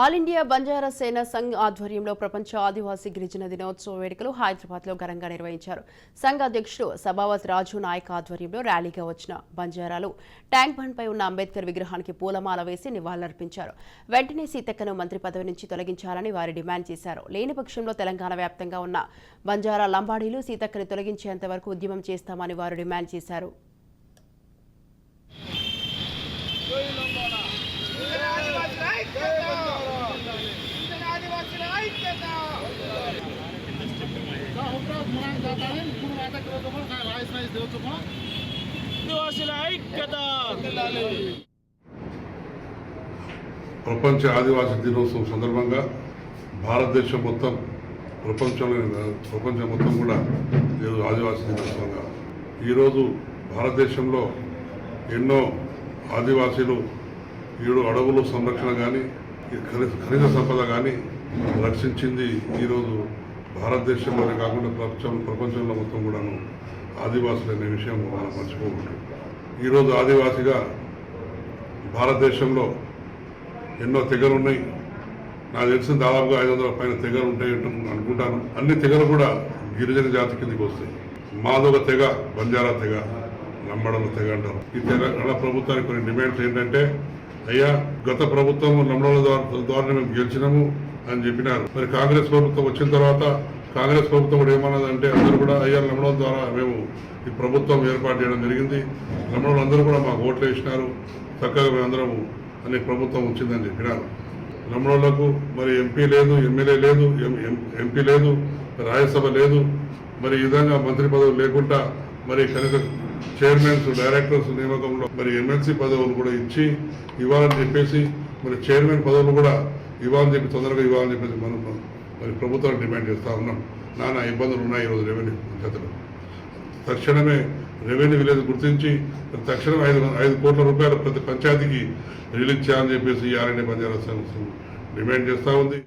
All India Banjara సేన సంఘ్ ఆధ్వర్యంలో ప్రపంచ ఆదివాసీ గిరిజన దినోత్సవ వేడుకలు హైదరాబాద్లో ఘనంగా నిర్వహించారు. సంఘ అధ్యక్షుడు సబావత్ రాజు నాయక్ ఆధ్వర్యంలో ర్యాలీగా వచ్చిన బంజారాలు ట్యాంక్ బండ్పై ఉన్న అంబేద్కర్ విగ్రహానికి పూలమాల వేసి నివాళులర్పించారు. వెంటనే సీతక్కను మంత్రి పదవి నుంచి తొలగించాలని వారు డిమాండ్ చేశారు. లేని పక్షంలో తెలంగాణ వ్యాప్తంగా ఉన్న బంజారా లంబాడీలు సీతక్కను తొలగించేంత వరకు ఉద్యమం చేస్తామని వారు డిమాండ్ చేశారు. ప్రపంచ ఆదివాసీ దినోత్సవం సందర్భంగా భారతదేశం మొత్తం ప్రపంచం మొత్తం కూడా ఈరోజు ఆదివాసీ దినోత్సవంగా ఈరోజు భారతదేశంలో ఎన్నో ఆదివాసీలు ఈడు అడవుల సంరక్షణ కానీ ఖనిజ సంపద కానీ రక్షించింది ఈరోజు భారతదేశంలోనే కాకుండా ప్రపంచంలో మొత్తం కూడాను ఆదివాసులు అనే విషయం మనం మర్చిపోకూడదు. ఈరోజు ఆదివాసిగా భారతదేశంలో ఎన్నో తెగలు ఉన్నాయి. నాకు తెలిసిన దాదాపుగా 500 పైన తెగలు ఉంటాయి అనుకుంటాను. అన్ని తెగలు కూడా గిరిజన జాతి కిందకి వస్తాయి. మాదొక తెగ, బంజారా తెగ, లంబాడల తెగ అంటారు. ఈ తెగ ప్రభుత్వానికి కొన్ని డిమాండ్స్ ఏంటంటే, అయ్యా గత ప్రభుత్వం లంబాడల ద్వారా మేము గెలిచినాము అని చెప్పినారు. మరి కాంగ్రెస్ ప్రభుత్వం వచ్చిన తర్వాత కాంగ్రెస్ ప్రభుత్వం కూడా ఏమన్నదంటే, అందరూ కూడా అయ్యా లంబాడల ద్వారా మేము ఈ ప్రభుత్వం ఏర్పాటు చేయడం జరిగింది, లంబాడలు అందరూ కూడా మాకు ఓట్లు వేసినారు, చక్కగా మేమందరం అనే ప్రభుత్వం వచ్చిందని చెప్పినారు. లంబాడలకు మరి ఎంపీ లేదు, ఎమ్మెల్యే లేదు, ఎంపీ లేదు, రాజ్యసభ లేదు. మరి ఈ విధంగా మంత్రి పదవులు లేకుండా మరి కనుక చైర్మన్స్, డైరెక్టర్స్ నియామకంలో మరి ఎమ్మెల్సీ పదవులు కూడా ఇచ్చి ఇవ్వాలని చెప్పేసి, మరి చైర్మన్ పదవులు కూడా ఇవ్వాలని చెప్పి తొందరగా ఇవ్వాలని చెప్పేసి మనం మరి ప్రభుత్వాన్ని డిమాండ్ చేస్తూ ఉన్నాం. నానా ఇబ్బందులు ఉన్నాయి ఈరోజు రెవెన్యూ పంచాయతీలో. తక్షణమే రెవెన్యూ విలేజ్ గుర్తించి తక్షణం 5 కోట్ల రూపాయలు ప్రతి పంచాయతీకి రిలీజ్ చేయాలని చెప్పేసి ఆర్ఎన్ఏ బంజారా సంస్థ డిమాండ్ చేస్తూ ఉంది.